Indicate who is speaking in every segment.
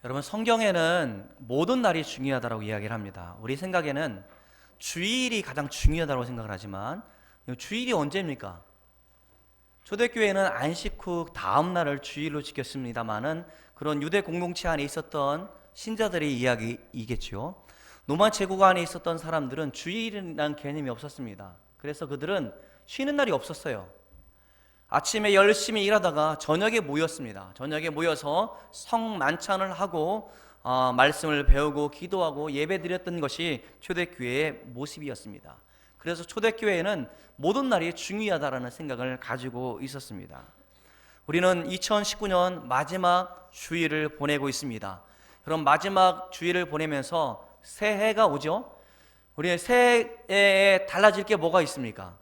Speaker 1: 여러분, 성경에는 모든 날이 중요하다고 이야기를 합니다. 우리 생각에는 주일이 가장 중요하다고 생각을 하지만 주일이 언제입니까? 초대교회는 안식 후 다음 날을 주일로 지켰습니다마는 그런 유대 공동체 안에 있었던 신자들의 이야기이겠죠. 로마 제국 안에 있었던 사람들은 주일이라는 개념이 없었습니다. 그래서 그들은 쉬는 날이 없었어요. 아침에 열심히 일하다가 저녁에 모였습니다. 저녁에 모여서 성만찬을 하고 말씀을 배우고 기도하고 예배드렸던 것이 초대교회의 모습이었습니다. 그래서 초대교회는 모든 날이 중요하다는 생각을 가지고 있었습니다. 우리는 2019년 마지막 주일을 보내고 있습니다. 그럼 마지막 주일을 보내면서 새해가 오죠? 우리 새해에 달라질 게 뭐가 있습니까?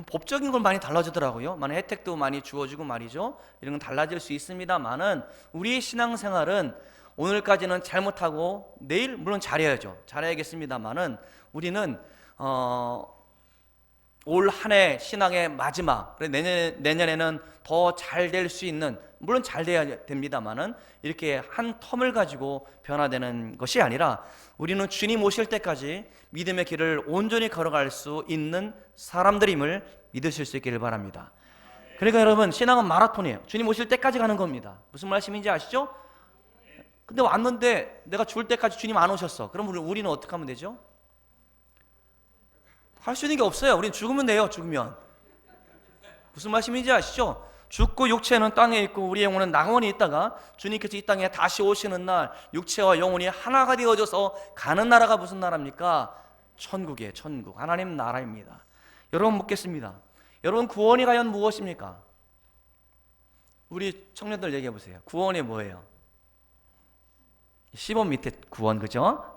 Speaker 1: 법적인 건 많이 달라지더라고요. 많은 혜택도 많이 주어지고 말이죠. 이런 건 달라질 수 있습니다만은 우리의 신앙생활은 오늘까지는 잘못하고 내일 물론 잘해야죠. 잘해야겠습니다만은 우리는 올 한 해 신앙의 마지막, 내년에는 더 잘 될 수 있는, 물론 잘 돼야 됩니다만은 이렇게 한 텀을 가지고 변화되는 것이 아니라 우리는 주님 오실 때까지 믿음의 길을 온전히 걸어갈 수 있는 사람들임을 믿으실 수 있기를 바랍니다. 그러니까 여러분, 신앙은 마라톤이에요. 주님 오실 때까지 가는 겁니다. 무슨 말씀인지 아시죠? 근데 왔는데 내가 죽을 때까지 주님 안 오셨어. 그럼 우리는 어떻게 하면 되죠? 할 수 있는 게 없어요. 우리는 죽으면 돼요. 죽으면. 무슨 말씀인지 아시죠? 죽고 육체는 땅에 있고 우리 영혼은 낙원에 있다가 주님께서 이 땅에 다시 오시는 날 육체와 영혼이 하나가 되어져서 가는 나라가 무슨 나라입니까? 천국이에요. 천국. 하나님 나라입니다. 여러분 묻겠습니다. 여러분, 구원이 과연 무엇입니까? 우리 청년들 얘기해 보세요. 구원이 뭐예요? 10원 밑에 구원, 그죠?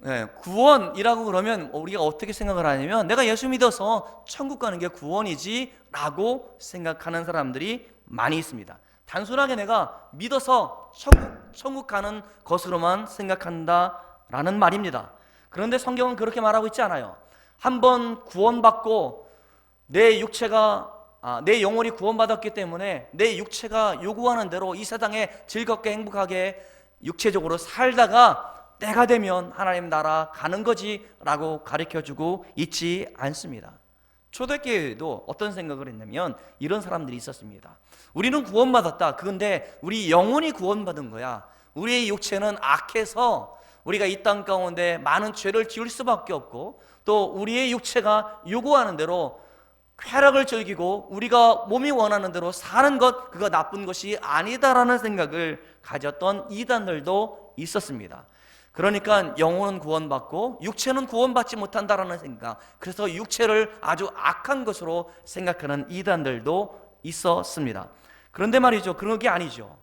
Speaker 1: 네, 구원이라고 그러면 우리가 어떻게 생각을 하냐면 내가 예수 믿어서 천국 가는 게 구원이지 라고 생각하는 사람들이 많이 있습니다. 단순하게 내가 믿어서 천국 가는 것으로만 생각한다라는 말입니다. 그런데 성경은 그렇게 말하고 있지 않아요. 한번 구원받고 내 영혼이 구원받았기 때문에 내 육체가 요구하는 대로 이 세상에 즐겁게 행복하게 육체적으로 살다가 때가 되면 하나님 나라 가는 거지 라고 가르쳐주고 있지 않습니다. 초대교회도 어떤 생각을 했냐면 이런 사람들이 있었습니다. 우리는 구원받았다. 그런데 우리 영혼이 구원받은 거야. 우리의 육체는 악해서 우리가 이 땅 가운데 많은 죄를 지을 수밖에 없고 또 우리의 육체가 요구하는 대로 쾌락을 즐기고 우리가 몸이 원하는 대로 사는 것, 그거 나쁜 것이 아니다라는 생각을 가졌던 이단들도 있었습니다. 그러니까 영혼은 구원받고 육체는 구원받지 못한다라는 생각, 그래서 육체를 아주 악한 것으로 생각하는 이단들도 있었습니다. 그런데 말이죠, 그런 게 아니죠.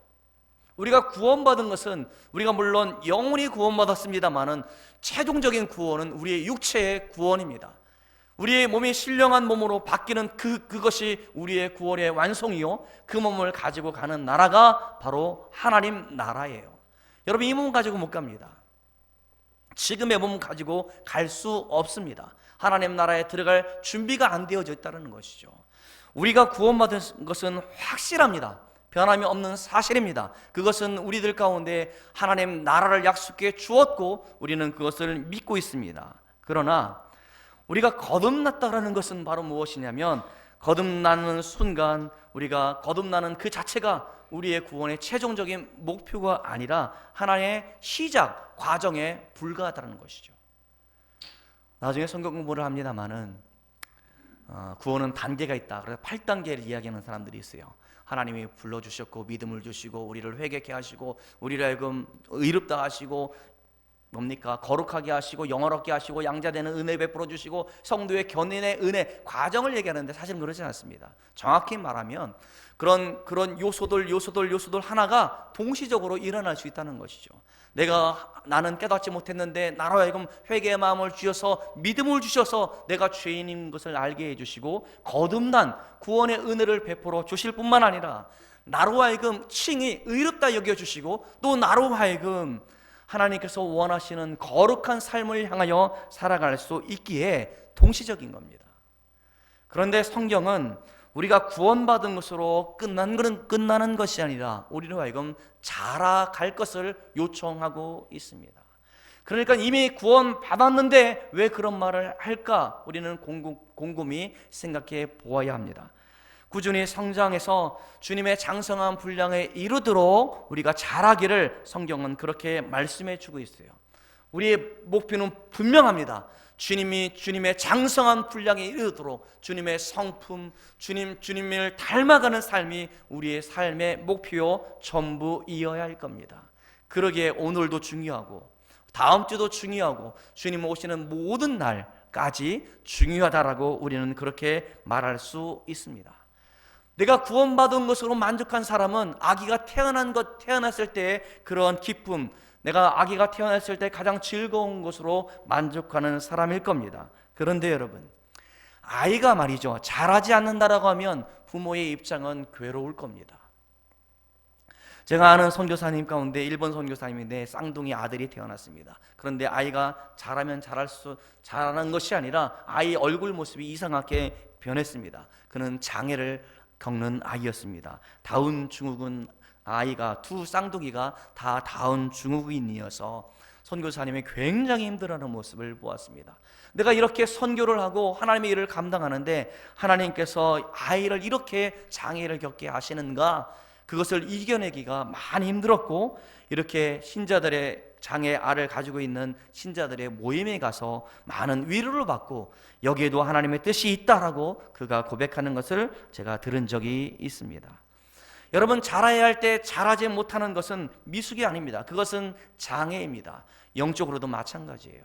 Speaker 1: 우리가 구원받은 것은 우리가 물론 영혼이 구원받았습니다마는 최종적인 구원은 우리의 육체의 구원입니다. 우리의 몸이 신령한 몸으로 바뀌는 그것이 우리의 구원의 완성이요, 그 몸을 가지고 가는 나라가 바로 하나님 나라예요. 여러분, 이 몸 가지고 못 갑니다. 지금의 몸 가지고 갈 수 없습니다. 하나님 나라에 들어갈 준비가 안 되어져 있다는 것이죠. 우리가 구원받은 것은 확실합니다. 변함이 없는 사실입니다. 그것은 우리들 가운데 하나님 나라를 약속해 주었고 우리는 그것을 믿고 있습니다. 그러나 우리가 거듭났다라는 것은 바로 무엇이냐면 거듭나는 순간, 우리가 거듭나는 그 자체가 우리의 구원의 최종적인 목표가 아니라 하나의 시작 과정에 불과하다는 것이죠. 나중에 성경 공부를 합니다마는 구원은 단계가 있다. 그래서 8단계를 이야기하는 사람들이 있어요. 하나님이 불러주셨고 믿음을 주시고 우리를 회개케 하시고 우리를 하여금 의롭다 하시고 뭡니까? 거룩하게 하시고 영화롭게 하시고 양자되는 은혜 베풀어 주시고 성도의 견인의 은혜 과정을 얘기하는데 사실은 그렇지 않습니다. 정확히 말하면 그런 요소들 하나가 동시적으로 일어날 수 있다는 것이죠. 나는 깨닫지 못했는데 나로 하여금 회개의 마음을 주셔서 믿음을 주셔서 내가 죄인인 것을 알게 해주시고 거듭난 구원의 은혜를 베풀어 주실 뿐만 아니라 나로 하여금 칭히 의롭다 여겨주시고 또 나로 하여금 하나님께서 원하시는 거룩한 삶을 향하여 살아갈 수 있기에 동시적인 겁니다. 그런데 성경은 우리가 구원받은 것으로 끝나는 것이 아니라 우리로 하여금 자라갈 것을 요청하고 있습니다. 그러니까 이미 구원받았는데 왜 그런 말을 할까? 우리는 곰곰이 생각해 보아야 합니다. 꾸준히 성장해서 주님의 장성한 분량에 이르도록 우리가 자라기를 성경은 그렇게 말씀해 주고 있어요. 우리의 목표는 분명합니다. 주님의 장성한 분량에 이르도록 주님의 성품, 주님을 닮아가는 삶이 우리의 삶의 목표 전부이어야 할 겁니다. 그러기에 오늘도 중요하고 다음 주도 중요하고 주님 오시는 모든 날까지 중요하다라고 우리는 그렇게 말할 수 있습니다. 내가 구원받은 것으로 만족한 사람은 아기가 태어났을 때의 그런 기쁨, 내가 아기가 태어났을 때 가장 즐거운 것으로 만족하는 사람일 겁니다. 그런데 여러분, 아이가 말이죠, 자라지 않는다라고 하면 부모의 입장은 괴로울 겁니다. 제가 아는 선교사님 가운데 일본 선교사님인데 쌍둥이 아들이 태어났습니다. 그런데 아이가 자라는 것이 아니라 아이 얼굴 모습이 이상하게 변했습니다. 그는 장애를 겪는 아이였습니다. 다운 증후군 아이가 두 쌍둥이가 다 다운 증후군이어서 선교사님이 굉장히 힘들어하는 모습을 보았습니다. 내가 이렇게 선교를 하고 하나님의 일을 감당하는데 하나님께서 아이를 이렇게 장애를 겪게 하시는가? 그것을 이겨내기가 많이 힘들었고, 이렇게 신자들의 장애 알을 가지고 있는 신자들의 모임에 가서 많은 위로를 받고 여기에도 하나님의 뜻이 있다라고 그가 고백하는 것을 제가 들은 적이 있습니다. 여러분, 자라야 할 때 자라지 못하는 것은 미숙이 아닙니다. 그것은 장애입니다. 영적으로도 마찬가지예요.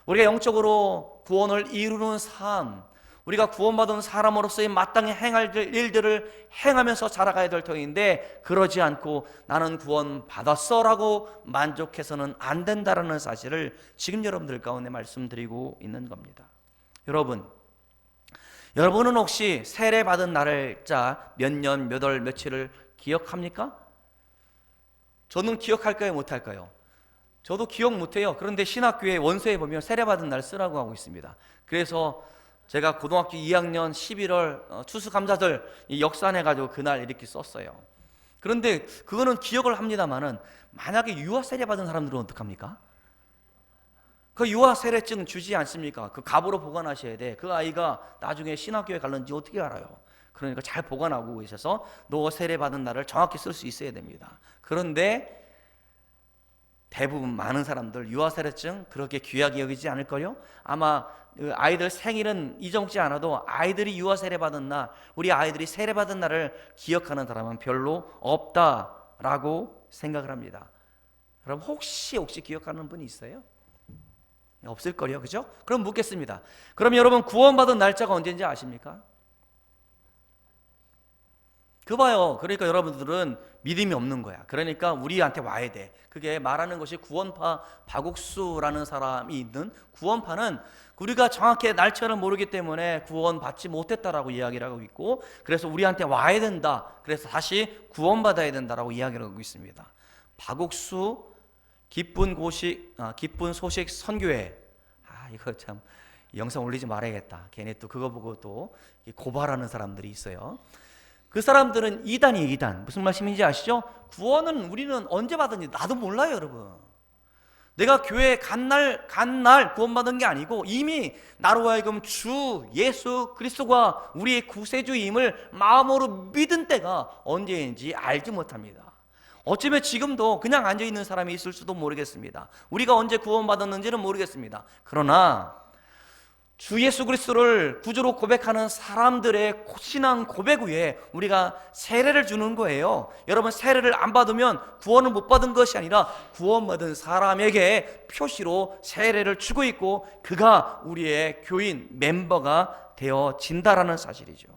Speaker 1: 우리가 영적으로 구원을 이루는 삶, 우리가 구원받은 사람으로서의 마땅히 행할 일들을 행하면서 자라가야 될 터인데, 그러지 않고 나는 구원받았어 라고 만족해서는 안 된다는 사실을 지금 여러분들 가운데 말씀드리고 있는 겁니다. 여러분은 혹시 세례받은 날짜 몇 년, 몇 월, 며칠을 기억합니까? 저는 기억할까요? 못할까요? 저도 기억 못해요. 그런데 신학교에 원서에 보면 세례받은 날 쓰라고 하고 있습니다. 그래서 제가 고등학교 2학년 11월 추수감사절 역산해가지고 그날 이렇게 썼어요. 그런데 그거는 기억을 합니다만은 만약에 유아 세례받은 사람들은 어떡합니까? 그 유아 세례증 주지 않습니까? 그 갑으로 보관하셔야 돼. 그 아이가 나중에 신학교에 갈는지 어떻게 알아요? 그러니까 잘 보관하고 있어서 너 세례받은 날을 정확히 쓸 수 있어야 됩니다. 그런데 대부분 많은 사람들 유아 세례증 그렇게 귀하게 여기지 않을걸요? 아마 아이들 생일은 잊어먹지 않아도 아이들이 유아 세례받은 날, 우리 아이들이 세례받은 날을 기억하는 사람은 별로 없다라고 생각을 합니다. 여러분, 혹시 기억하는 분이 있어요? 없을걸요, 그죠? 그럼 묻겠습니다. 그럼 여러분, 구원받은 날짜가 언제인지 아십니까? 그 봐요. 그러니까 여러분들은 믿음이 없는 거야. 그러니까 우리한테 와야 돼. 그게 말하는 것이 구원파 박옥수라는 사람이 있는, 구원파는 우리가 정확히 날짜를 모르기 때문에 구원받지 못했다라고 이야기를 하고 있고, 그래서 우리한테 와야 된다, 그래서 다시 구원받아야 된다라고 이야기를 하고 있습니다. 박옥수 기쁜 소식 선교회. 이거 참 영상 올리지 말아야겠다. 걔네 또 그거 보고 또 고발하는 사람들이 있어요. 그 사람들은 이단이에요, 이단. 무슨 말씀인지 아시죠? 구원은 우리는 언제 받은지 나도 몰라요, 여러분. 내가 교회에 간 날 구원받은 게 아니고 이미 나로 하여금 주 예수 그리스도가 우리의 구세주임을 마음으로 믿은 때가 언제인지 알지 못합니다. 어쩌면 지금도 그냥 앉아있는 사람이 있을 수도 모르겠습니다. 우리가 언제 구원받았는지는 모르겠습니다. 그러나 주 예수 그리스도를 구주로 고백하는 사람들의 신앙 고백 위에 우리가 세례를 주는 거예요. 여러분, 세례를 안 받으면 구원을 못 받은 것이 아니라 구원받은 사람에게 표시로 세례를 주고 있고 그가 우리의 교인 멤버가 되어진다라는 사실이죠.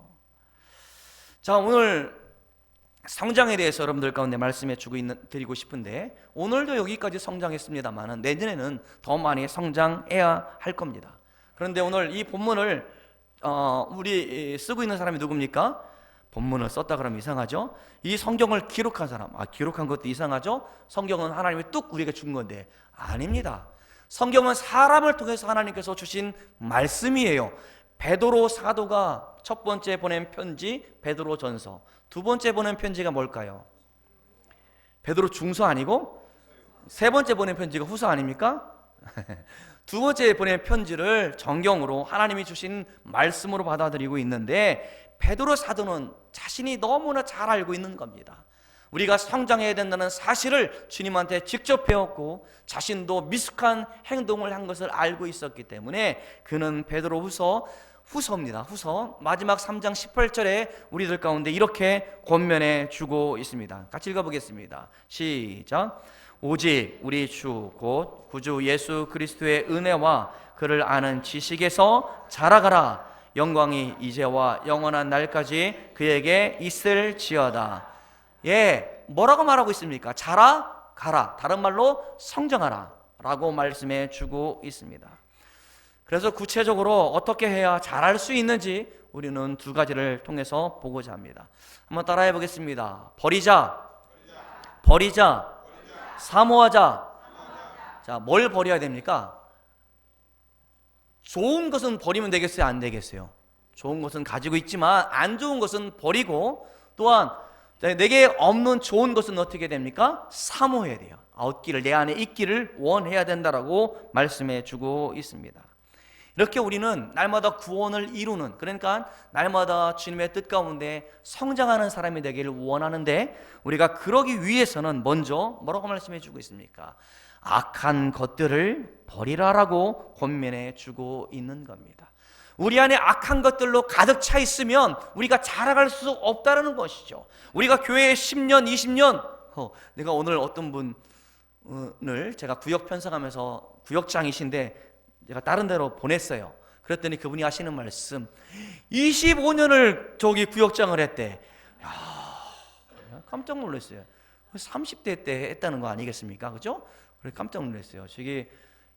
Speaker 1: 자, 오늘 성장에 대해서 여러분들 가운데 말씀해 드리고 싶은데, 오늘도 여기까지 성장했습니다만 내년에는 더 많이 성장해야 할 겁니다. 그런데 오늘 이 본문을 우리 쓰고 있는 사람이 누굽니까? 본문을 썼다 그러면 이상하죠? 이 성경을 기록한 사람, 기록한 것도 이상하죠? 성경은 하나님이 뚝 우리에게 준 건데 아닙니다. 성경은 사람을 통해서 하나님께서 주신 말씀이에요. 베드로 사도가 첫 번째 보낸 편지 베드로전서, 두 번째 보낸 편지가 뭘까요? 베드로 중서 아니고 세 번째 보낸 편지가 후서 아닙니까? 두 번째 보낸 편지를 정경으로 하나님이 주신 말씀으로 받아들이고 있는데, 베드로 사도는 자신이 너무나 잘 알고 있는 겁니다. 우리가 성장해야 된다는 사실을 주님한테 직접 배웠고 자신도 미숙한 행동을 한 것을 알고 있었기 때문에 그는 베드로 후서입니다. 후서 마지막 3장 18절에 우리들 가운데 이렇게 권면해 주고 있습니다. 같이 읽어보겠습니다. 시작. 오직 우리 주 곧 구주 예수 그리스도의 은혜와 그를 아는 지식에서 자라가라. 영광이 이제와 영원한 날까지 그에게 있을지어다. 예, 뭐라고 말하고 있습니까? 자라가라, 다른 말로 성장하라 라고 말씀해 주고 있습니다. 그래서 구체적으로 어떻게 해야 잘할 수 있는지 우리는 두 가지를 통해서 보고자 합니다. 한번 따라해 보겠습니다. 버리자, 사모하자. 자, 뭘 버려야 됩니까? 좋은 것은 버리면 되겠어요? 안 되겠어요? 좋은 것은 가지고 있지만 안 좋은 것은 버리고, 또한 내게 없는 좋은 것은 어떻게 됩니까? 사모해야 돼요. 얻기를, 내 안에 있기를 원해야 된다라고 말씀해 주고 있습니다. 이렇게 우리는 날마다 구원을 이루는, 그러니까 날마다 주님의 뜻 가운데 성장하는 사람이 되기를 원하는데, 우리가 그러기 위해서는 먼저 뭐라고 말씀해 주고 있습니까? 악한 것들을 버리라라고 권면해 주고 있는 겁니다. 우리 안에 악한 것들로 가득 차 있으면 우리가 자라갈 수 없다는 것이죠. 우리가 교회에 10년, 20년, 내가 오늘 어떤 분을 제가 구역 편성하면서, 구역장이신데 제가 다른 데로 보냈어요. 그랬더니 그분이 하시는 말씀, 25년을 저기 구역장을 했대. 야, 깜짝 놀랐어요. 30대 때 했다는 거 아니겠습니까? 그죠? 그래서 깜짝 놀랐어요. 저기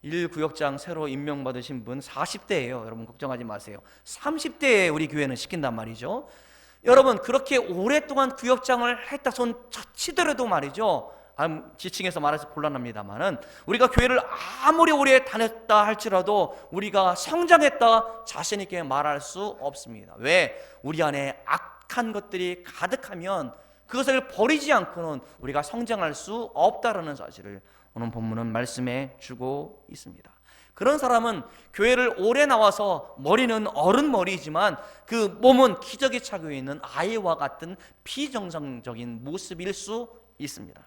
Speaker 1: 1구역장 새로 임명받으신 분 40대예요. 여러분 걱정하지 마세요. 30대에 우리 교회는 시킨단 말이죠. 여러분, 그렇게 오랫동안 구역장을 했다 손 치더라도 말이죠, 지칭해서 말해서 곤란합니다만은, 우리가 교회를 아무리 오래 다녔다 할지라도 우리가 성장했다 자신 있게 말할 수 없습니다. 왜? 우리 안에 악한 것들이 가득하면 그것을 버리지 않고는 우리가 성장할 수 없다라는 사실을 오늘 본문은 말씀해 주고 있습니다. 그런 사람은 교회를 오래 나와서 머리는 어른 머리이지만 그 몸은 기저귀 차고 있는 아이와 같은 비정상적인 모습일 수 있습니다.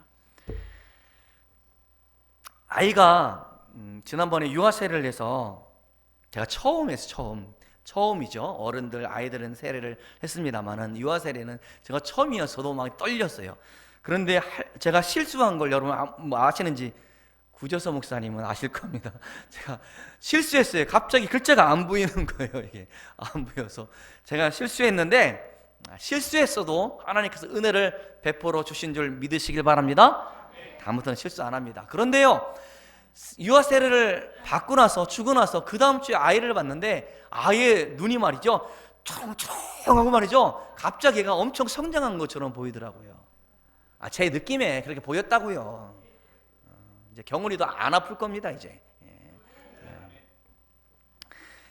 Speaker 1: 아이가 지난번에 유아 세례를 해서, 제가 처음 했어요. 처음이죠. 어른들, 아이들은 세례를 했습니다만은 유아 세례는 제가 처음이어서도 막 떨렸어요. 그런데 제가 실수한 걸 여러분 아시는지, 구저서 목사님은 아실 겁니다. 제가 실수했어요. 갑자기 글자가 안 보이는 거예요. 이게 안 보여서 제가 실수했는데, 실수했어도 하나님께서 은혜를 베풀어 주신 줄 믿으시길 바랍니다. 다음부터는 실수 안 합니다. 그런데요, 유아 세례를 받고 나서, 주고 나서 그 다음 주에 아이를 봤는데 아이의 눈이 말이죠, 총총하고 말이죠, 갑자기 얘가 엄청 성장한 것처럼 보이더라고요. 제 느낌에 그렇게 보였다고요. 이제 경훈이도 안 아플 겁니다 이제.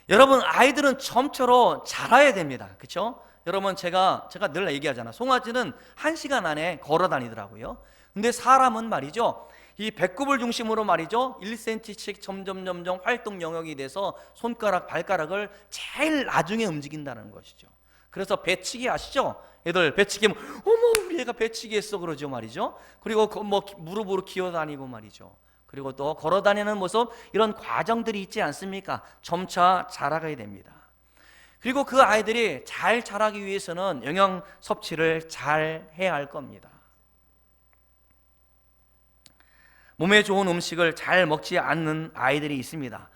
Speaker 1: 여러분, 아이들은 점처럼 자라야 됩니다. 그렇죠? 여러분, 제가 늘 얘기하잖아. 송아지는 1시간 안에 걸어 다니더라고요. 근데 사람은 말이죠, 이 배꼽을 중심으로 말이죠, 1cm씩 점점 활동 영역이 돼서 손가락, 발가락을 제일 나중에 움직인다는 것이죠. 그래서 배치기 아시죠? 애들 배치기, 어머 우리 애가 배치기 했어 그러죠 말이죠. 그리고 뭐 무릎으로 기어다니고 말이죠. 그리고 또 걸어다니는 모습, 이런 과정들이 있지 않습니까? 점차 자라가야 됩니다. 그리고 그 아이들이 잘 자라기 위해서는 영양 섭취를 잘 해야 할 겁니다. 몸에 좋은 음식을 잘 먹지 않는 아이들이 있습니다.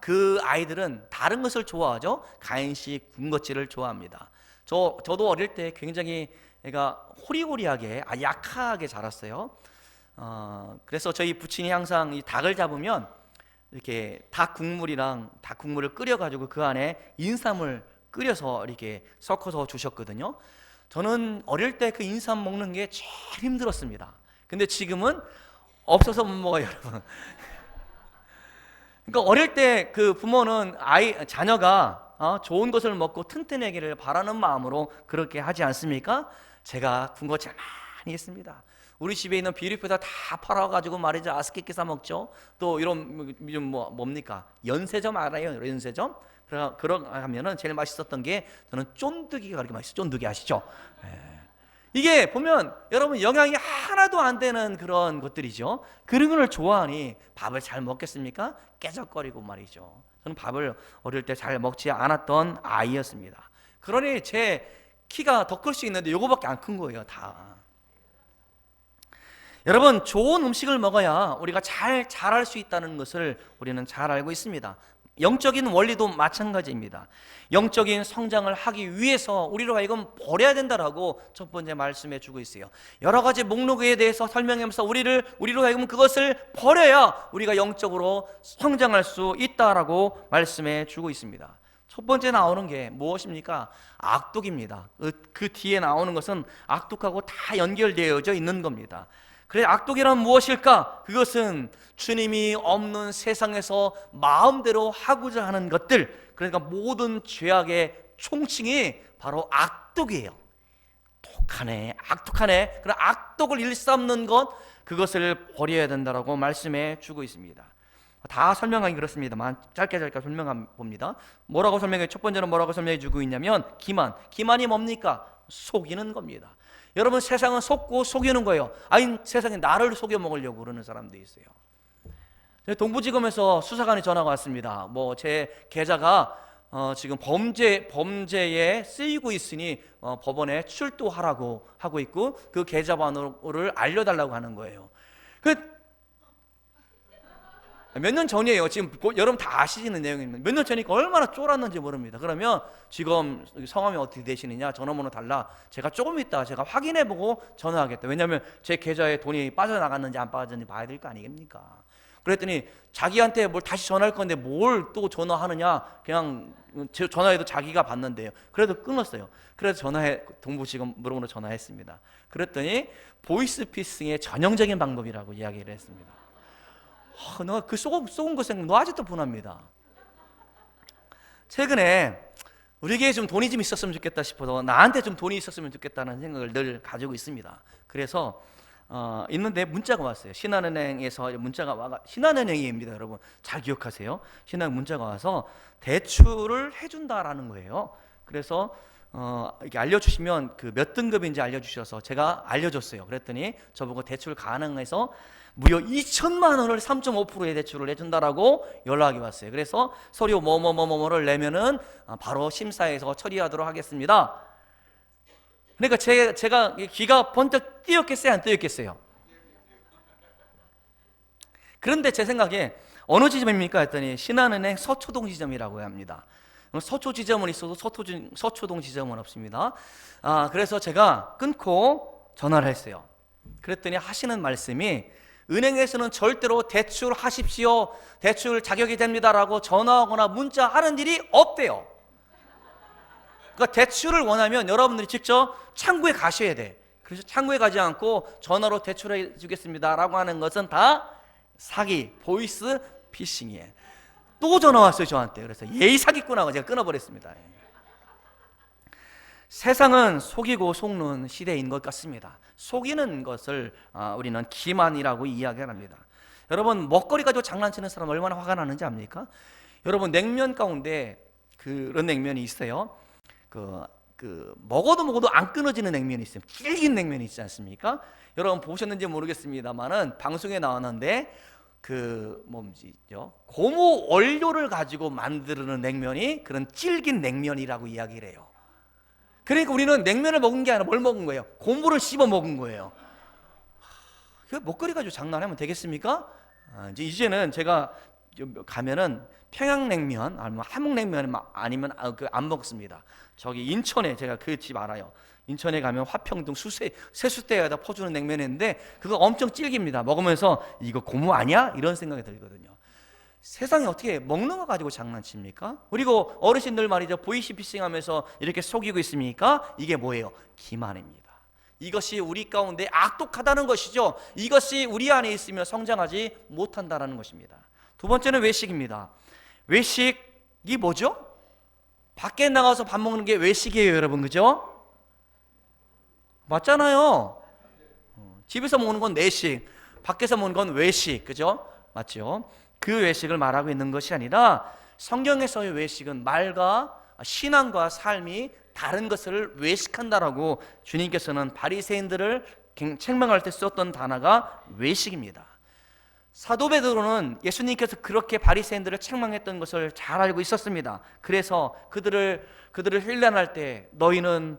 Speaker 1: 그 아이들은 다른 것을 좋아하죠. 간식, 군것질을 좋아합니다. 저도 어릴 때 굉장히 애가 호리호리하게, 약하게 자랐어요. 그래서 저희 부친이 항상 이 닭을 잡으면 이렇게 닭 국물을 끓여가지고 그 안에 인삼을 끓여서 이렇게 섞어서 주셨거든요. 저는 어릴 때 그 인삼 먹는 게 제일 힘들었습니다. 근데 지금은 없어서 못 먹어요, 여러분. 그러니까 어릴 때 그 부모는 자녀가 좋은 것을 먹고 튼튼하기를 바라는 마음으로 그렇게 하지 않습니까? 제가 군거 잘 많이 했습니다. 우리 집에 있는 비료표다 다 팔아가지고 말이죠, 아스키키 사 먹죠. 또 이런 뭡니까? 연세점 알아요? 연세점? 그러면은 제일 맛있었던 게 저는 쫀득이가 그렇게 맛있어요. 쫀득이 아시죠? 이게 보면 여러분 영양이 하나도 안 되는 그런 것들이죠. 그런 걸 좋아하니 밥을 잘 먹겠습니까? 깨적거리고 말이죠. 저는 밥을 어릴 때 잘 먹지 않았던 아이였습니다. 그러니 제 키가 더 클 수 있는데 요거밖에 안 큰 거예요, 다. 여러분, 좋은 음식을 먹어야 우리가 잘 자랄 수 있다는 것을 우리는 잘 알고 있습니다. 영적인 원리도 마찬가지입니다. 영적인 성장을 하기 위해서 우리로 하여금 버려야 된다라고 첫 번째 말씀해 주고 있어요. 여러 가지 목록에 대해서 설명하면서 우리로 하여금 그것을 버려야 우리가 영적으로 성장할 수 있다라고 말씀해 주고 있습니다. 첫 번째 나오는 게 무엇입니까? 악독입니다. 그 뒤에 나오는 것은 악독하고 다 연결되어져 있는 겁니다. 그래, 악독이란 무엇일까? 그것은 주님이 없는 세상에서 마음대로 하고자 하는 것들, 그러니까 모든 죄악의 총칭이 바로 악독이에요. 독하네, 악독하네. 그런 악독을 일삼는 것, 그것을 버려야 된다라고 말씀해 주고 있습니다. 다 설명하기 그렇습니다만 짧게 설명해 봅니다. 첫 번째는 뭐라고 설명해 주고 있냐면 기만이 뭡니까? 속이는 겁니다. 여러분, 세상은 속고 속이는 거예요. 세상에 나를 속여 먹으려고 그러는 사람도 있어요. 동부지검에서 수사관이 전화가 왔습니다. 제 계좌가 지금 범죄에 쓰이고 있으니 법원에 출두하라고 하고 있고 그 계좌번호를 알려달라고 하는 거예요. 몇 년 전이에요. 지금 여러분 다 아시는 내용입니다. 몇 년 전이니까 얼마나 쫄았는지 모릅니다. 그러면 지금 성함이 어떻게 되시느냐, 전화번호 달라. 제가 조금 있다 제가 확인해보고 전화하겠다. 왜냐하면 제 계좌에 돈이 빠져나갔는지 안 빠졌는지 봐야 될 거 아니겠습니까? 그랬더니 자기한테 뭘 다시 전화할 건데 뭘 또 전화하느냐, 그냥 전화해도 자기가 받는데요. 그래도 끊었어요. 그래서 동부지검으로 전화했습니다. 그랬더니 보이스피싱의 전형적인 방법이라고 이야기를 했습니다. 너 그 속은 거 생각, 너 아직도 분합니다. 최근에 우리에게 좀 돈이 좀 있었으면 좋겠다 싶어서 나한테 좀 돈이 있었으면 좋겠다는 생각을 늘 가지고 있습니다. 그래서 있는데 문자가 왔어요. 신한은행에서 문자가 와가, 신한은행입니다. 여러분 잘 기억하세요. 신한은행 문자가 와서 대출을 해준다라는 거예요. 그래서 이렇게 알려주시면 그 몇 등급인지 알려주셔서 제가 알려줬어요. 그랬더니 저보고 대출 가능해서 무려 2천만 원을 3.5%의 대출을 해준다라고 연락이 왔어요. 그래서 서류 뭐뭐뭐뭐를 내면은 바로 심사해서 처리하도록 하겠습니다. 그러니까 제가 귀가 번쩍 띄었겠어요, 안 띄었겠어요? 그런데 제 생각에 어느 지점입니까 했더니 신한은행 서초동 지점이라고 합니다. 서초 지점은 있어도 서초동 지점은 없습니다. 그래서 제가 끊고 전화를 했어요. 그랬더니 하시는 말씀이 은행에서는 절대로 대출하십시오, 대출 자격이 됩니다라고 전화하거나 문자하는 일이 없대요. 그러니까 대출을 원하면 여러분들이 직접 창구에 가셔야 돼. 그래서 창구에 가지 않고 전화로 대출해 주겠습니다라고 하는 것은 다 사기, 보이스 피싱이에요. 또 전화 왔어요 저한테. 그래서 예의 사기꾼하고 제가 끊어버렸습니다. 세상은 속이고 속는 시대인 것 같습니다. 속이는 것을 우리는 기만이라고 이야기를 합니다. 여러분 먹거리 가지고 장난치는 사람 얼마나 화가 나는지 압니까? 여러분 냉면 가운데 그런 냉면이 있어요. 먹어도 안 끊어지는 냉면이 있어요. 질긴 냉면이 있지 않습니까? 여러분 보셨는지 모르겠습니다만은 방송에 나왔는데 고무 원료를 가지고 만드는 냉면이 그런 질긴 냉면이라고 이야기를 해요. 그러니까 우리는 냉면을 먹은 게 아니라 뭘 먹은 거예요? 고무를 씹어 먹은 거예요. 그 먹거리 가지고 장난하면 되겠습니까? 이제는 제가 가면은 평양냉면 아니면 함흥냉면 아니면 안 먹습니다. 저기 인천에 제가 그 집 알아요. 인천에 가면 화평동 세수대에다 퍼주는 냉면이 있는데 그거 엄청 질깁니다. 먹으면서 이거 고무 아니야? 이런 생각이 들거든요. 세상에 어떻게 먹는 거 가지고 장난칩니까? 그리고 어르신들 말이죠, 보이스피싱 하면서 이렇게 속이고 있습니까? 이게 뭐예요? 기만입니다. 이것이 우리 가운데 악독하다는 것이죠. 이것이 우리 안에 있으면 성장하지 못한다는 것입니다. 두 번째는 외식입니다. 외식이 뭐죠? 밖에 나가서 밥 먹는 게 외식이에요, 여러분. 그죠? 맞잖아요. 집에서 먹는 건 내식, 밖에서 먹는 건 외식. 그죠? 맞죠? 그 외식을 말하고 있는 것이 아니라 성경에서의 외식은 말과 신앙과 삶이 다른 것을 외식한다라고 주님께서는 바리새인들을 책망할 때 썼던 단어가 외식입니다. 사도 베드로는 예수님께서 그렇게 바리새인들을 책망했던 것을 잘 알고 있었습니다. 그래서 그들을 힐난할 때 너희는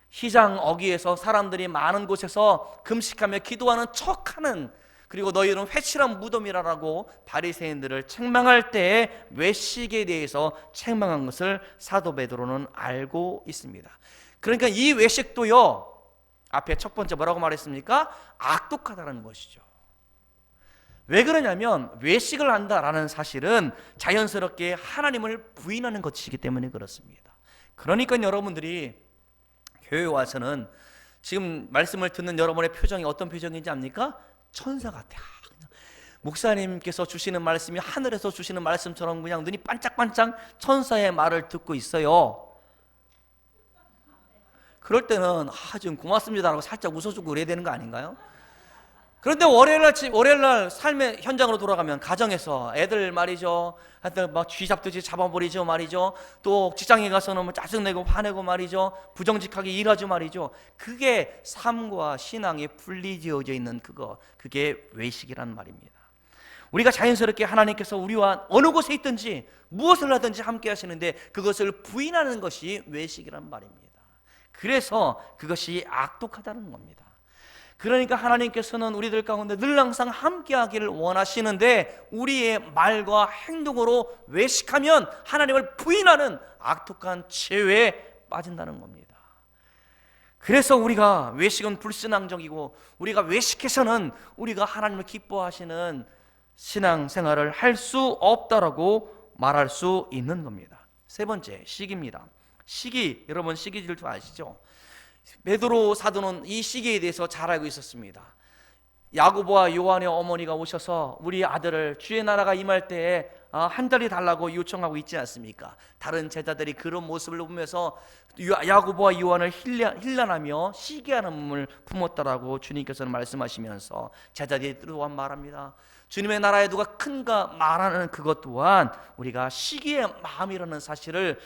Speaker 1: 시장 어귀에서 사람들이 많은 곳에서 금식하며 기도하는 척하는, 그리고 너희는 회칠한 무덤이라고 바리새인들을 책망할 때에 외식에 대해서 책망한 것을 사도 베드로는 알고 있습니다. 그러니까 이 외식도요, 앞에 첫 번째 뭐라고 말했습니까? 악독하다는 것이죠. 왜 그러냐면 외식을 한다라는 사실은 자연스럽게 하나님을 부인하는 것이기 때문에 그렇습니다. 그러니까 여러분들이 교회에 와서는 지금 말씀을 듣는 여러분의 표정이 어떤 표정인지 압니까? 천사 같아요. 목사님께서 주시는 말씀이 하늘에서 주시는 말씀처럼 그냥 눈이 반짝반짝 천사의 말을 듣고 있어요. 그럴 때는 좀 고맙습니다라고 살짝 웃어주고 그래야 되는 거 아닌가요? 그런데 월요일날 삶의 현장으로 돌아가면 가정에서 애들 말이죠, 하여튼 막 쥐 잡듯이 잡아버리죠 말이죠. 또 직장에 가서는 뭐 짜증내고 화내고 말이죠, 부정직하게 일하죠 말이죠. 그게 삶과 신앙이 분리지어져 있는 그게 외식이란 말입니다. 우리가 자연스럽게 하나님께서 우리와 어느 곳에 있든지 무엇을 하든지 함께 하시는데 그것을 부인하는 것이 외식이란 말입니다. 그래서 그것이 악독하다는 겁니다. 그러니까 하나님께서는 우리들 가운데 늘 항상 함께 하기를 원하시는데 우리의 말과 행동으로 외식하면 하나님을 부인하는 악독한 죄에 빠진다는 겁니다. 그래서 우리가 외식은 불신앙적이고 우리가 외식해서는 우리가 하나님을 기뻐하시는 신앙생활을 할 수 없다라고 말할 수 있는 겁니다. 세 번째, 시기입니다. 시기, 여러분 시기질투 아시죠? 베드로 사도는 이 시기에 대해서 잘 알고 있었습니다. 야고보와 요한의 어머니가 오셔서 우리 아들을 주의 나라가 임할 때에 한 달이 달라고 요청하고 있지 않습니까? 다른 제자들이 그런 모습을 보면서 야고보와 요한을 힐난하며 시기하는 몸을 품었다라고 주님께서는 말씀하시면서 제자들이 또한 말합니다. 주님의 나라에 누가 큰가 말하는 그것 또한 우리가 시기의 마음이라는 사실을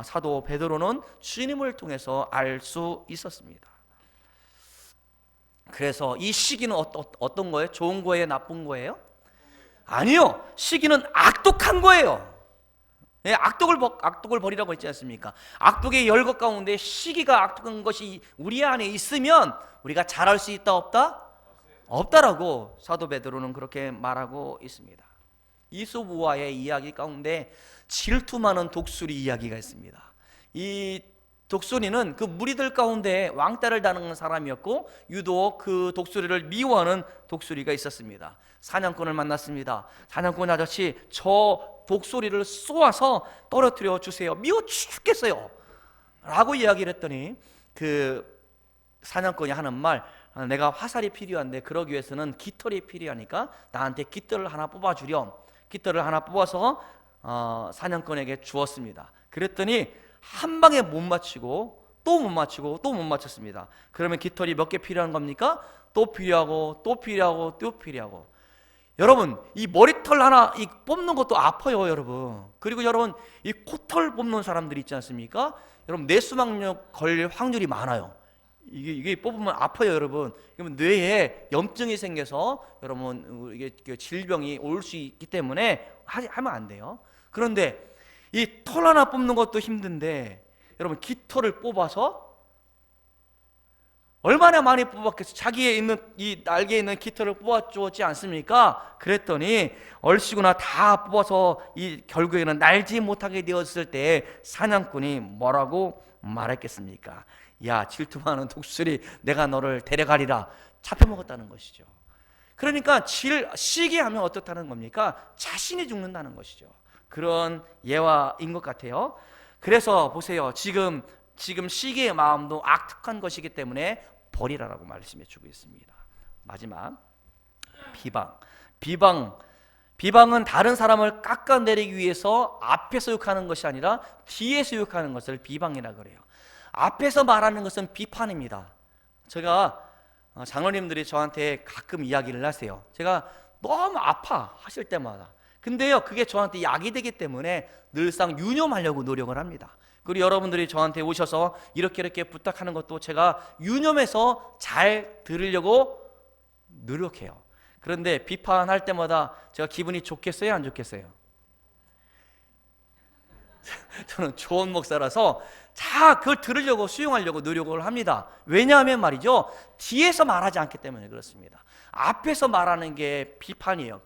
Speaker 1: 사도 베드로는 주님을 통해서 알 수 있었습니다. 그래서 이 시기는 어떤 거예요? 좋은 거예요? 나쁜 거예요? 아니요, 시기는 악독한 거예요. 네, 악독을 버리라고 했지 않습니까? 악독의 열것 가운데 시기가 악독한 것이 우리 안에 있으면 우리가 잘할 수 있다 없다? 없다라고 사도 베드로는 그렇게 말하고 있습니다. 이소부와의 이야기 가운데 질투 많은 독수리 이야기가 있습니다. 이 독수리는 그 무리들 가운데 왕따를 다는 사람이었고 유독 그 독수리를 미워하는 독수리가 있었습니다. 사냥꾼을 만났습니다. 사냥꾼 아저씨, 저 독수리를 쏘아서 떨어뜨려 주세요. 미워 죽겠어요 라고 이야기를 했더니 그 사냥꾼이 하는 말, 내가 화살이 필요한데 그러기 위해서는 깃털이 필요하니까 나한테 깃털을 하나 뽑아주렴. 깃털을 하나 뽑아서 사냥꾼에게 주었습니다. 그랬더니 한 방에 못 맞추고 또 못 맞추고 또 못 맞췄습니다. 그러면 깃털이 몇 개 필요한 겁니까? 또 필요하고 또 필요하고 또 필요하고. 여러분, 이 머리털 하나 뽑는 것도 아파요 여러분. 그리고 여러분, 이 코털 뽑는 사람들 있지 않습니까? 여러분, 뇌수막염 걸릴 확률이 많아요. 이게 뽑으면 아파요 여러분. 그러면 뇌에 염증이 생겨서 여러분 이게 질병이 올 수 있기 때문에 하면 안 돼요. 그런데 이 털 하나 뽑는 것도 힘든데 여러분, 깃털을 뽑아서 얼마나 많이 뽑았겠어요? 자기의 있는 이 날개에 있는 깃털을 뽑아주었지 않습니까? 그랬더니 얼씨구나 다 뽑아서 이 결국에는 날지 못하게 되었을 때 사냥꾼이 뭐라고 말했겠습니까? 야, 질투하는 독수리, 내가 너를 데려가리라. 잡혀먹었다는 것이죠. 그러니까 시기하면 어떻다는 겁니까? 자신이 죽는다는 것이죠. 그런 예화인 것 같아요. 그래서 보세요, 지금 시기의 마음도 악독한 것이기 때문에 버리라라고 말씀해 주고 있습니다. 마지막, 비방. 비방은 다른 사람을 깎아내리기 위해서 앞에서 욕하는 것이 아니라 뒤에서 욕하는 것을 비방이라 그래요. 앞에서 말하는 것은 비판입니다. 제가 장로님들이 저한테 가끔 이야기를 하세요. 제가 너무 아파 하실 때마다. 근데요, 그게 저한테 약이 되기 때문에 늘상 유념하려고 노력을 합니다. 그리고 여러분들이 저한테 오셔서 이렇게 부탁하는 것도 제가 유념해서 잘 들으려고 노력해요. 그런데 비판할 때마다 제가 기분이 좋겠어요, 안 좋겠어요? 저는 좋은 목사라서 그걸 들으려고 수용하려고 노력을 합니다. 왜냐하면 말이죠, 뒤에서 말하지 않기 때문에 그렇습니다. 앞에서 말하는 게 비판이에요.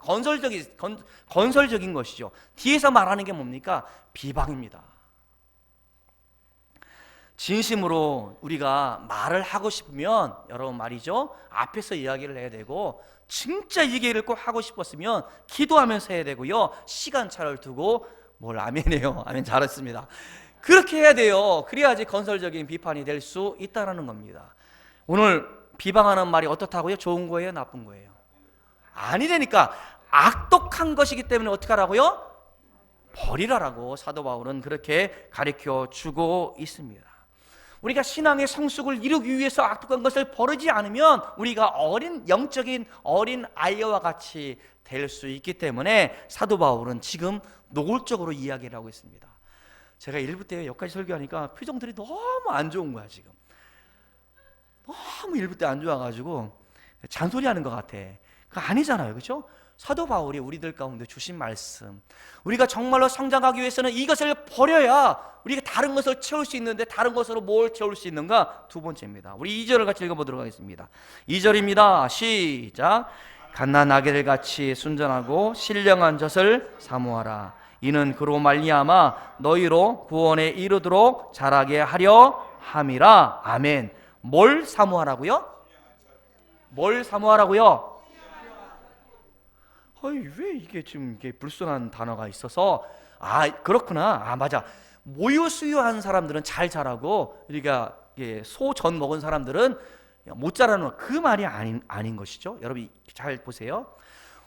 Speaker 1: 건설적인 것이죠. 뒤에서 말하는 게 뭡니까? 비방입니다. 진심으로 우리가 말을 하고 싶으면 여러분 말이죠, 앞에서 이야기를 해야 되고, 진짜 이 얘기를 꼭 하고 싶었으면 기도하면서 해야 되고요, 시간차를 두고 아멘이에요. 아멘, 잘했습니다. 그렇게 해야 돼요. 그래야지 건설적인 비판이 될 수 있다는 겁니다. 오늘 비방하는 말이 어떻다고요? 좋은 거예요? 나쁜 거예요? 아니라니까. 악독한 것이기 때문에 어떻게 하라고요? 버리라라고 사도 바울은 그렇게 가르쳐 주고 있습니다. 우리가 신앙의 성숙을 이루기 위해서 악독한 것을 버리지 않으면 우리가 영적인 어린 아이와 같이 될 수 있기 때문에 사도 바울은 지금 노골적으로 이야기를 하고 있습니다. 제가 1부 때 여기까지 설교하니까 표정들이 너무 안 좋은 거야. 지금 너무 1부 때 안 좋아가지고 잔소리하는 것 같아. 그거 아니잖아요, 그렇죠? 사도 바울이 우리들 가운데 주신 말씀, 우리가 정말로 성장하기 위해서는 이것을 버려야 우리가 다른 것을 채울 수 있는데, 다른 것으로 뭘 채울 수 있는가? 두 번째입니다. 우리 2절을 같이 읽어보도록 하겠습니다. 2절입니다. 시작. 갓난아기들 같이 순전하고 신령한 젖을 사모하라. 이는 그로 말미암아 너희로 구원에 이르도록 자라게 하려 함이라. 아멘. 뭘 사모하라고요? 뭘 사모하라고요? 왜 이게 지금 이게 불순한 단어가 있어서, 그렇구나. 맞아. 모유수유한 사람들은 잘 자라고, 우리가 소전 먹은 사람들은 못 자라는, 그 말이 아닌 것이죠. 여러분 잘 보세요.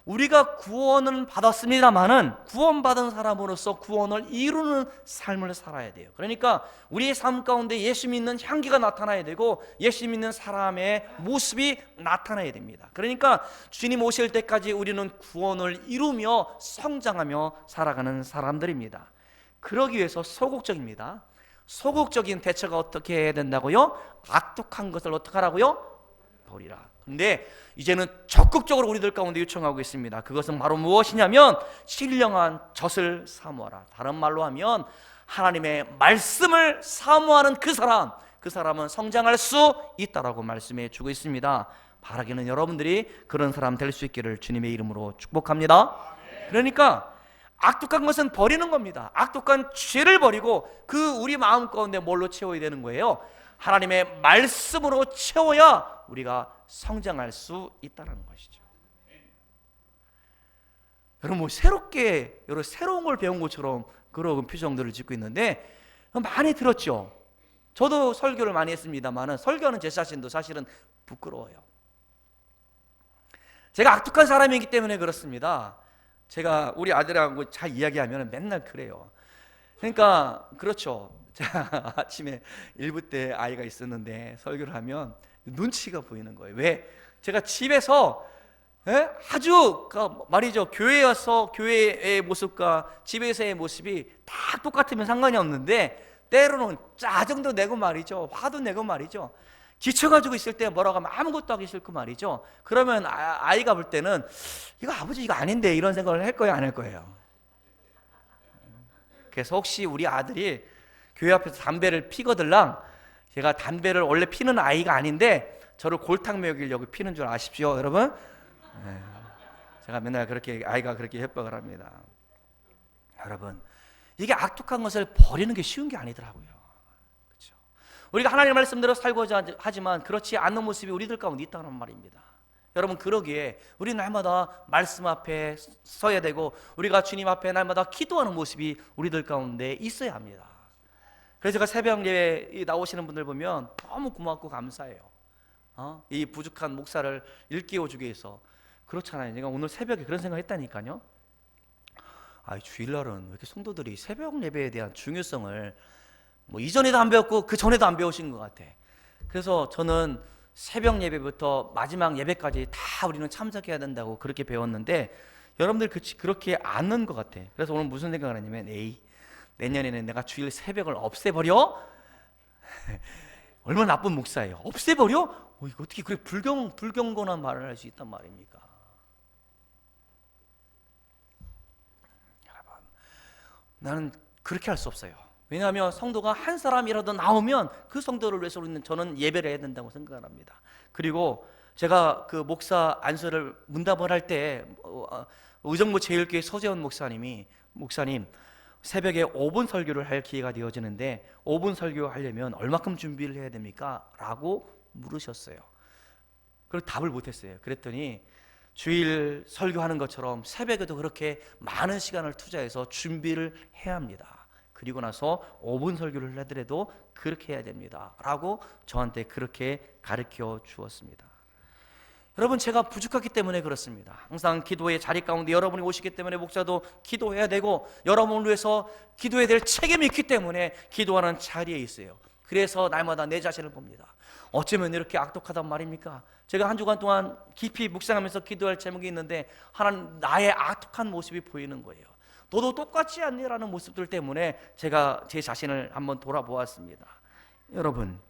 Speaker 1: 우리가 구원은 받았습니다만은 구원받은 사람으로서 구원을 이루는 삶을 살아야 돼요. 그러니까 우리의 삶 가운데 예수 믿는 향기가 나타나야 되고, 예수 믿는 사람의 모습이 나타나야 됩니다. 그러니까 주님 오실 때까지 우리는 구원을 이루며 성장하며 살아가는 사람들입니다. 그러기 위해서 소극적입니다. 소극적인 대처가 어떻게 해야 된다고요? 악독한 것을 어떻게 하라고요? 버리라. 근데 이제는 적극적으로 우리들 가운데 요청하고 있습니다. 그것은 바로 무엇이냐면 신령한 젖을 사모하라. 다른 말로 하면 하나님의 말씀을 사모하는 그 사람은 성장할 수 있다라고 말씀해 주고 있습니다. 바라기는 여러분들이 그런 사람 될 수 있기를 주님의 이름으로 축복합니다. 그러니까 악독한 것은 버리는 겁니다. 악독한 죄를 버리고 우리 마음 가운데 뭘로 채워야 되는 거예요? 하나님의 말씀으로 채워야 우리가 성장할 수 있다는 것이죠. 여러분 새로운 걸 배운 것처럼 그런 표정들을 짓고 있는데, 많이 들었죠. 저도 설교를 많이 했습니다만 설교하는 제 자신도 사실은 부끄러워요. 제가 악독한 사람이기 때문에 그렇습니다. 제가 우리 아들하고 잘 이야기하면 맨날 그래요. 그러니까 그렇죠. 제가 아침에 1부 때 아이가 있었는데 설교를 하면 눈치가 보이는 거예요. 왜? 제가 집에서 아주 말이죠, 교회의 모습과 집에서의 모습이 다 똑같으면 상관이 없는데, 때로는 짜증도 내고 말이죠, 화도 내고 말이죠, 지쳐가지고 있을 때 뭐라고 하면 아무것도 하기 싫고 말이죠. 그러면 아이가 볼 때는 아버지 이거 아닌데 이런 생각을 할 거예요, 안 할 거예요? 그래서 혹시 우리 아들이 교회 앞에서 담배를 피거들랑, 제가 담배를 원래 피는 아이가 아닌데 저를 골탕 먹이려고 피는 줄 아십시오, 여러분. 제가 맨날 아이가 그렇게 협박을 합니다. 여러분, 이게 악독한 것을 버리는 게 쉬운 게 아니더라고요. 그렇죠? 우리가 하나님의 말씀대로 살고자 하지만 그렇지 않는 모습이 우리들 가운데 있다는 말입니다. 여러분, 그러기에 우리 날마다 말씀 앞에 서야 되고, 우리가 주님 앞에 날마다 기도하는 모습이 우리들 가운데 있어야 합니다. 그래서 제가 새벽 예배 나오시는 분들 보면 너무 고맙고 감사해요. 이 부족한 목사를 일깨워주기 위해서. 그렇잖아요. 제가 오늘 새벽에 그런 생각 했다니까요. 주일날은 왜 이렇게 성도들이 새벽 예배에 대한 중요성을 뭐 이전에도 안 배웠고 그 전에도 안 배우신 것 같아. 그래서 저는 새벽 예배부터 마지막 예배까지 다 우리는 참석해야 된다고 그렇게 배웠는데 여러분들 그렇게 않는 것 같아. 그래서 오늘 무슨 생각을 하냐면 내년에는 내가 주일 새벽을 없애버려? 얼마나 나쁜 목사예요. 없애버려? 이거 어떻게 그래 불경건한 말을 할 수 있단 말입니까? 여러분, 나는 그렇게 할 수 없어요. 왜냐하면 성도가 한 사람이라도 나오면 그 성도를 위해서 우리는 저는 예배를 해야 된다고 생각을 합니다. 그리고 제가 그 목사 안수를 문답을 할 때 의정부 제일교회 서재원 목사님 새벽에 5분 설교를 할 기회가 되어지는데 5분 설교하려면 얼마큼 준비를 해야 됩니까? 라고 물으셨어요. 그걸 답을 못했어요. 그랬더니 주일 설교하는 것처럼 새벽에도 그렇게 많은 시간을 투자해서 준비를 해야 합니다. 그리고 나서 5분 설교를 하더라도 그렇게 해야 됩니다 라고 저한테 그렇게 가르쳐 주었습니다. 여러분, 제가 부족하기 때문에 그렇습니다. 항상 기도의 자리 가운데 여러분이 오시기 때문에 목사도 기도해야 되고 여러분을 위해서 기도해야 될 책임이 있기 때문에 기도하는 자리에 있어요. 그래서 날마다 내 자신을 봅니다. 어쩌면 이렇게 악독하단 말입니까? 제가 한 주간 동안 깊이 묵상하면서 기도할 제목이 있는데 하나는 나의 악독한 모습이 보이는 거예요. 너도 똑같지 않니?라는 모습들 때문에 제가 제 자신을 한번 돌아보았습니다. 여러분,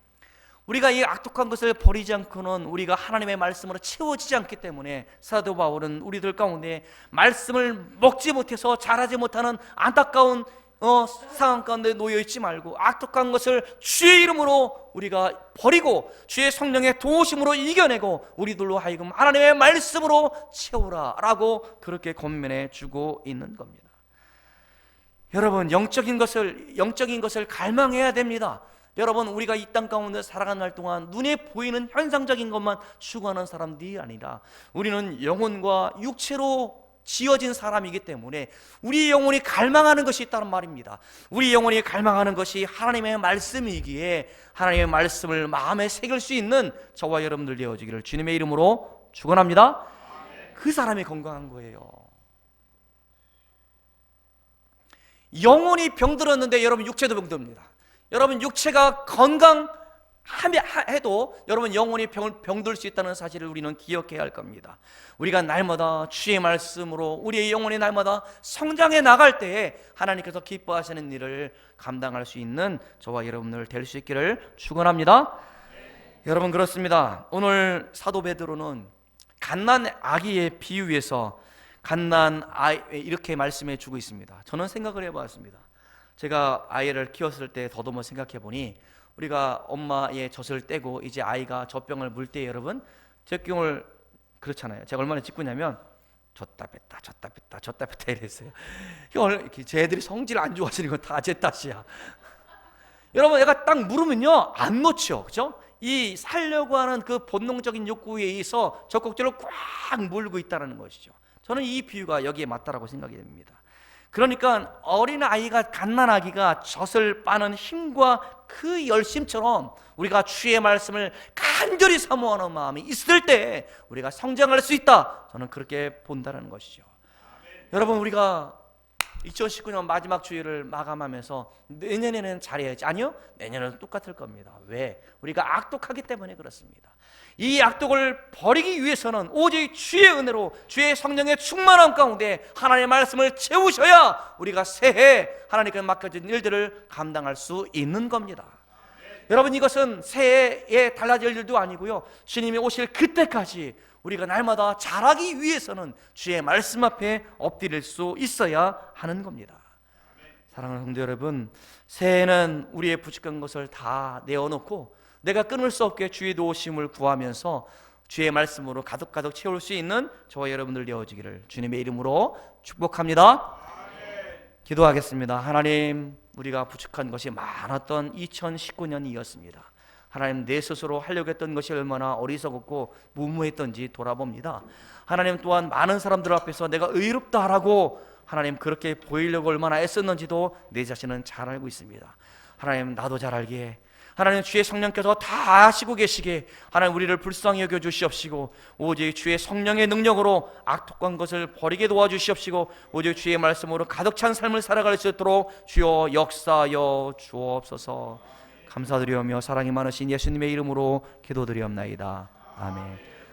Speaker 1: 우리가 이 악독한 것을 버리지 않고는 우리가 하나님의 말씀으로 채워지지 않기 때문에 사도 바울은 우리들 가운데 말씀을 먹지 못해서 자라지 못하는 안타까운 상황 가운데 놓여있지 말고 악독한 것을 주의 이름으로 우리가 버리고 주의 성령의 도우심으로 이겨내고 우리들로 하여금 하나님의 말씀으로 채우라 라고 그렇게 권면해 주고 있는 겁니다. 여러분, 영적인 것을 갈망해야 됩니다. 여러분, 우리가 이 땅 가운데 살아가는 날 동안 눈에 보이는 현상적인 것만 추구하는 사람들이 아니라 우리는 영혼과 육체로 지어진 사람이기 때문에 우리 영혼이 갈망하는 것이 있다는 말입니다. 우리 영혼이 갈망하는 것이 하나님의 말씀이기에 하나님의 말씀을 마음에 새길 수 있는 저와 여러분들 되어지기를 주님의 이름으로 축원합니다. 그 사람이 건강한 거예요. 영혼이 병들었는데 여러분 육체도 병듭니다. 여러분 육체가 건강해도 여러분 영혼이 병들 수 있다는 사실을 우리는 기억해야 할 겁니다. 우리가 날마다 주의 말씀으로 우리의 영혼이 날마다 성장해 나갈 때에 하나님께서 기뻐하시는 일을 감당할 수 있는 저와 여러분들 될 수 있기를 축원합니다. 여러분, 그렇습니다. 오늘 사도 베드로는 갓난 아기의 비유에서 갓난 아이 이렇게 말씀해 주고 있습니다. 저는 생각을 해봤습니다. 제가 아이를 키웠을 때 더듬어 생각해 보니 우리가 엄마의 젖을 떼고 이제 아이가 젖병을 물 때 여러분 젖병을 그렇잖아요. 제가 얼마나 짓궂냐면 줬다 뺐다 이랬어요. 제 애들이 성질 안 좋아지는 건 다 제 탓이야. 여러분, 애가 딱 물으면요 안 놓죠, 그죠? 이 살려고 하는 그 본능적인 욕구에 의해서 젖꼭지를 꽉 물고 있다는 것이죠. 저는 이 비유가 여기에 맞다라고 생각이 됩니다. 그러니까 어린 아이가 갓난아기가 젖을 빠는 힘과 그 열심처럼 우리가 주의 말씀을 간절히 사모하는 마음이 있을 때 우리가 성장할 수 있다, 저는 그렇게 본다는 것이죠. 여러분, 우리가 2019년 마지막 주일을 마감하면서 내년에는 잘해야지. 아니요, 내년에는 똑같을 겁니다. 왜? 우리가 악독하기 때문에 그렇습니다. 이 악독을 버리기 위해서는 오직 주의 은혜로 주의 성령의 충만함 가운데 하나님의 말씀을 채우셔야 우리가 새해 하나님께 맡겨진 일들을 감당할 수 있는 겁니다. 여러분, 이것은 새해에 달라질 일도 아니고요, 주님이 오실 그때까지 우리가 날마다 자라기 위해서는 주의 말씀 앞에 엎드릴 수 있어야 하는 겁니다. 사랑하는 성도 여러분, 새해는 우리의 부족한 것을 다 내어놓고 내가 끊을 수 없게 주의 도우심을 구하면서 주의 말씀으로 가득가득 채울 수 있는 저와 여러분들 되어지기를 주님의 이름으로 축복합니다. 기도하겠습니다. 하나님, 우리가 부족한 것이 많았던 2019년이었습니다. 하나님, 내 스스로 하려고 했던 것이 얼마나 어리석었고 무모했던지 돌아봅니다. 하나님, 또한 많은 사람들 앞에서 내가 의롭다 하라고 하나님 그렇게 보이려고 얼마나 애썼는지도 내 자신은 잘 알고 있습니다. 하나님, 나도 잘 알기에 하나님 주의 성령께서 다 아시고 계시게 하나님 우리를 불쌍히 여겨 주시옵시고 오직 주의 성령의 능력으로 악독한 것을 버리게 도와주시옵시고 오직 주의 말씀으로 가득 찬 삶을 살아갈 수 있도록 주여 역사하여 주옵소서. 감사드리오며 사랑이 많으신 예수님의 이름으로 기도드리옵나이다. 아멘.